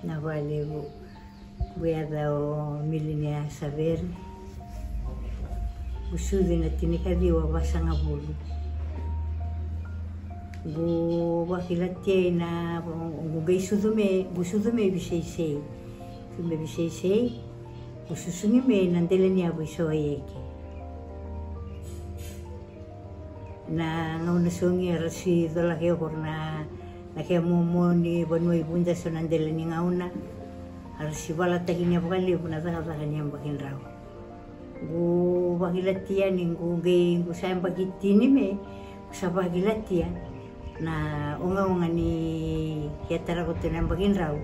na wale buiada o milinia saber usudi na tinikadi wa basanga bulu bu wakilatia na gugay sudume bisay sume bisay ususungi me nandela niya bu soyeke na ngauna songi arasi dola keo korna na kaya momo ni banua ibunda so nandela ni ngauna arasi wala taginya bakali puna taka niya bakin raw gu bakilatia ni gugay sayang bakitini me sa bakilatia na unga ni kiatara ko tinang bakin raw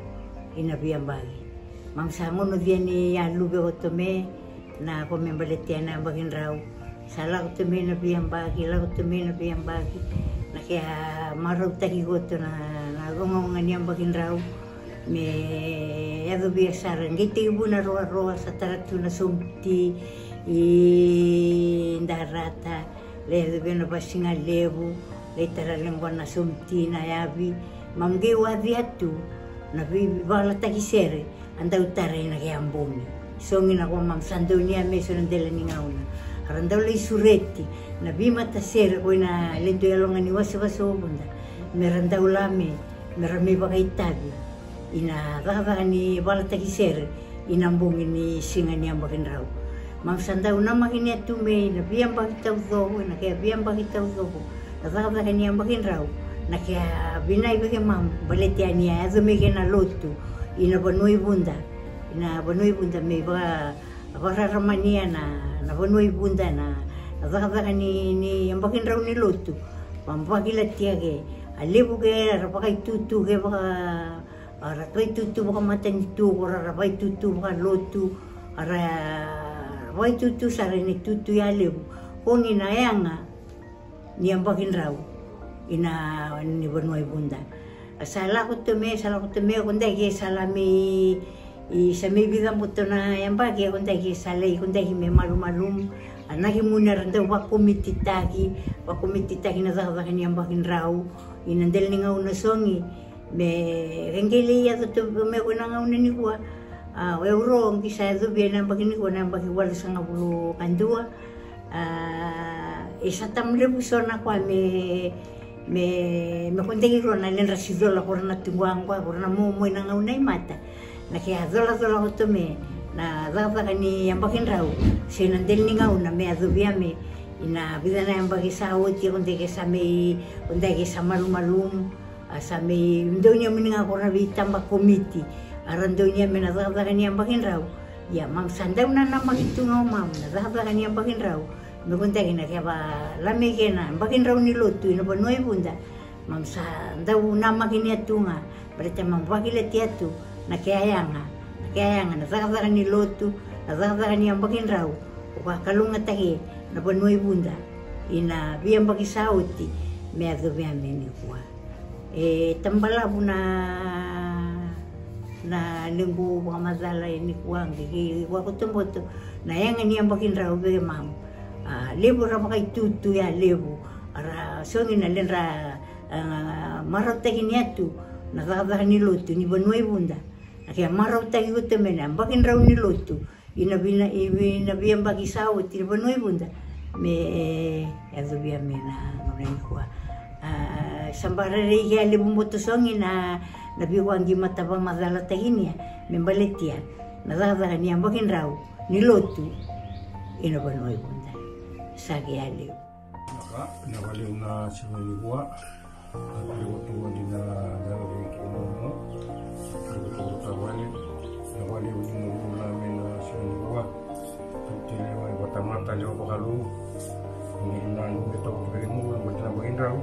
inabiyang bagi mamsango no dia ni alube ko tome na ko membaletia na bakin raw sala ko tome na biyang bagi la ko tome na biyang bagi na kaya maraw tagi ko to na unga niya bakin raw me yado biya saran giti ibu na roa sa taratu na sumti indarata le biya na basinga lebu letara lengua na sumti na yabi mamge wadi atu na bala takisere anda utara na kiambumi songi na kwa mamsando niya meso nandela ni ngauna arandau le sureti na bima tasere ko na lendo yalonga ni wasa bunda merandau lame merame bakaitabi ina baka ni bala takisere inambumi ni singa ni ambakin raw mamsandau na makini atu me na biyang bakitaw do na kaya biyang bakitaw do nakakabaka niya bakin raw na kaya binay baka mam baletia niya azo me kena lotu ina banui bunda me baka raramania na banui bunda na nakakabaka ni yang bakin raw ni lotu pampakilatia ke alebu ke rapakai tutu ke baka rapai tutu baka mata nitu rapai tutu baka lotu rapai tutu sarene tutu ya alebu koni na yanga niang bakin raw ina ni banua ibunda sala ko teme kunda ke salami sami bidang puto na yang bagi kunda ke salai kunda ke me malum anaki muna randa wa komiti taki na zaka niang bakin raw inandel ni ngauna songi me rengeli ya to me kuna ngauna ni kwa euro ang kisa do bien ang bakin ni kwa nang bagi wala sanga bulu kandua isa tamle busona kwa me kundegi ko na len rasidola ko na tungwang ko na mo na ngaunay mata na kaya dola ko to me na dapat ni yang bakin raw sinandel ni ngauna me adubia me ina vida na yang bagi sawot yung kundegi sa me kundegi sa malum sa me donya meninga ko na bitamba komiti aran donya me na dapat ni yang bakin raw ya mam sandaw na itu ngaw mam na dapat ni yang bakin raw nukunta kina kaya ba lami kina bakin raw ni lotu ina banua ibunda mamsa daw nama kini atu nga berarti mambakila tiatu na kaya nga nazakazaka ni lotu nazakazaka ni bakin raw ukakalunga tahi na banua ibunda ina biyang baki sauti me ado biya meni kuwa tambalabu na linggu mga madala ini kuwa ngiki wakutumboto na yang ni bakin raw biya mam lebu rapa kai tutu ya lebu ara songi na lenra marota kini atu na kaba ni lotu ni banua ibunda kaya marota iu temena bakin raw ni lotu ina biyang bagi sawit ni banua ibunda me azo biya mena ngoren kwa sambara re ya lebu moto songi na biwangi mata ba madala taginia membaletia na kaba ni bakin raw ni lotu ina banua ibunda sagi aliw. Maka nawaliw na si Maligua at liwatuwa din na lalagay kinono liwatuwa nawaliw din ulo namin na si Maligua tiliwa iwatamata liwa pakalu hindi na ito kagalimu buti na bagin raw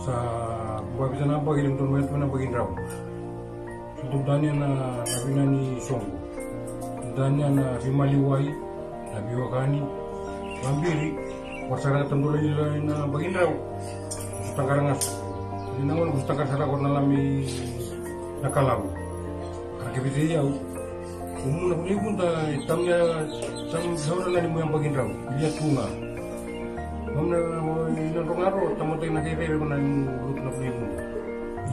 sa buwa bisa na bagilim tunwet mo na bagin raw sutugdan niya na nabina ni Songo sutugdan niya na si Maliway nabiwa kani mambiri wasara tandula nila na bagin raw sutangkarangas hindi naman gustangkar sarakor na lami nakalaw kakibiti yaw umuna kulipunta itamnya saura na mo yang bagin raw lihat bunga mamna inang rongaro tamatay nakikiri ko na yung ulut na kulipun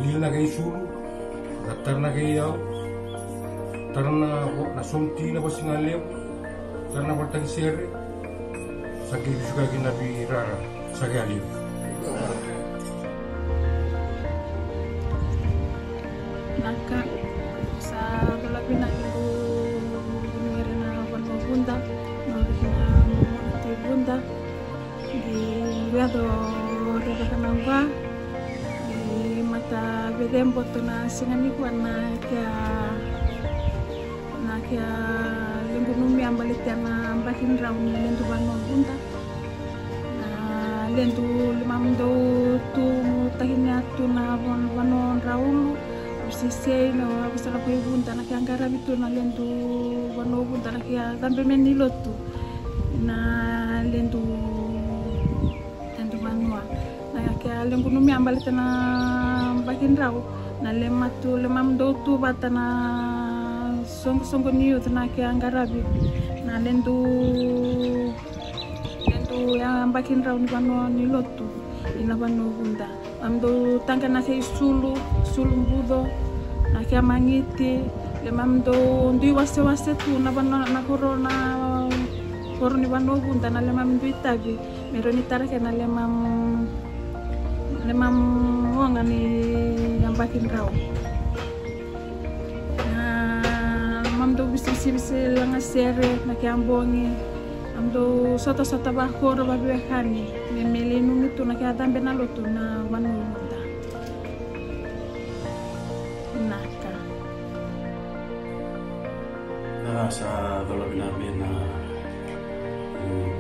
ilil na kay sulu Karena kayak karena nasumti na pasingalip karena patag sere sakit juga kina birara sakit alip. Naka sa galapi na ibu ngere na warna bunda na ti bunda di wiado rega kanamba di mata bedembo to na singani ko na kya lembu numi ambalit na ambakin raw ni lendu bano bunda na lendu limamdo tu tahinya tu na bano raulu sisei no abisala ko bunda na kya ngara bitu na lendu bano bunda na kya tambe menilo tu na lendu banua na kya lembu numi ambalit na ambakin raw na lemamdo tu batana song niyo na kaya angarabi na lendu yang bakin raw ni bano ni lotu ina bano bunda amdo tangka na kaya sulu budo na kaya mangiti lemamdo ndi wase tu na bano na koro ni bano bunda na lemam ndi tabi meron itara kaya na lemam wanga ni yang bakin raw amdo bisi langa sere na kiambongi amdo sota ba koro ba bekani memeli numitu na kya dambe na lotu na wanunda naka sa dolabina mena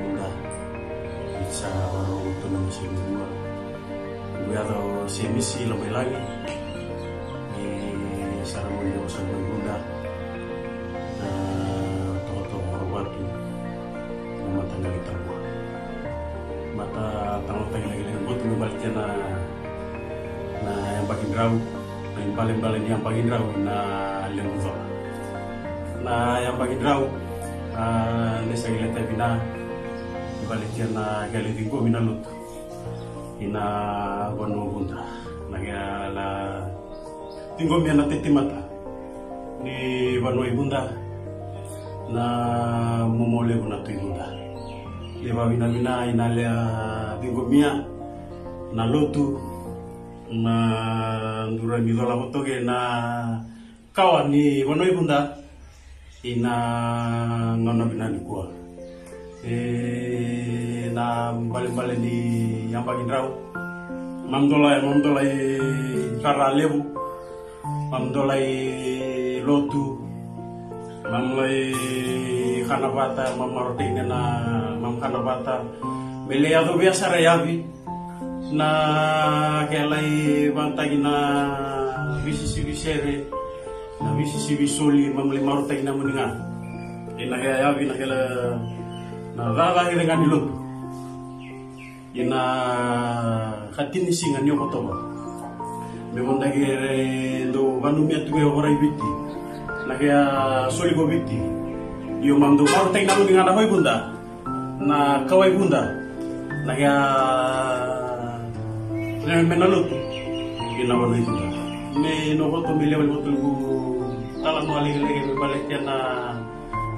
bunda bisa waro tu na masimua buado semisi lo lagi saramo yo sa bunda mata tanggal lagi dengan buat membaliknya na yang bagian raw na yang balen yang bagian raw na lembuzo na yang bagian raw na sa gilata bina baliknya na galitingo minalut ina wano bunda na la tinggo mi na titimata ni wano ibunda na momole una tu ibunda leva bina inalia bingomia na lotu na ndura midola botoge na kawan ni wano ibunda ina ngono bina ni kuah na bale ni yang bagin raw mamdolai kara lebu mamdolai lotu mamlai kanabata mamaroting na kanabata meleado biasa rayabi na kelai bantagi na bisisi bisere na bisisi bisoli mamlai maroting na muningan ina rayabi na kela na raga dengan dilot ina katini singan yo kotoba memondagi do banumia tuwe orai biti na kaya soli ko biti yo mamdo maroting na muningan na hoy bunda na kawai bunda na kaya menalut ina wala bunda me no hoto milewal hoto ko talang maling balik yan na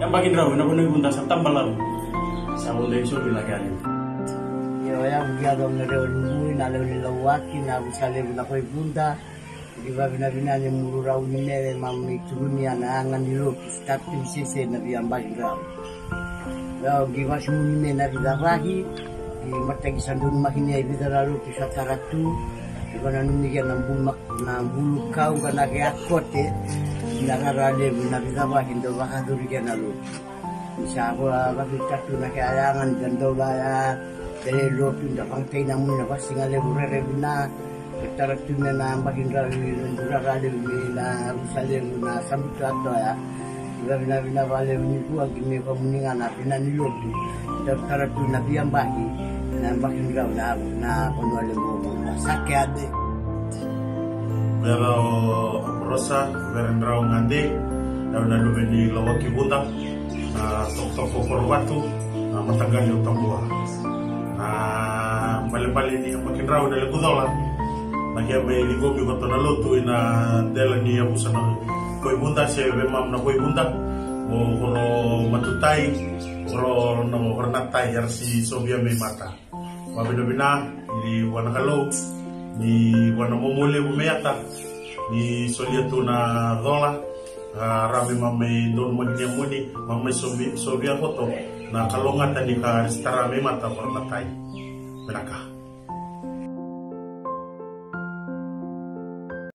yang bagin raw na kuno bunda sa tambalan sa bunda iso bilagay yo yang giado ngero ni na le lawaki na busale na koy bunda di ba bina ni muru raw ni ne mami turuni ana angan di lo start sise na bi ambag raw raw giwa sumuni ne na bidarahi di matagi sandun makini ay bidararu sa karatu di ba nanun ni na bulu kau kana ke akote nakarade na bidarahi do baka duri kana lo isa ko bakitatu na kayangan gandola ya dari lotu nda pangtay na muna pasti nga leburere bina taraktu na bagin rawi durarade na rusale na sambuto ato ya bina vale ni ku agime komuningan na bina ni lotu taraktu na biambahi na bagin rawi na konwale mo sakeade pero rosa berendraw ngande na lumeni lawaki buta tok korwatu matagal yung tambua balik-balik ni makin raw na lebudola nakia me ligo mi koto na lotu ina dela ni abusa na koi bunta se be mam na koi bunta o koro matutai koro na hornatai yarsi sobia me mata wabina bina ni wana kalau ni wana momole umeata ni solia tu na dola rame mame don magnya muni mame sobia foto na kalonga tadi ka restara me mata hornatai benaka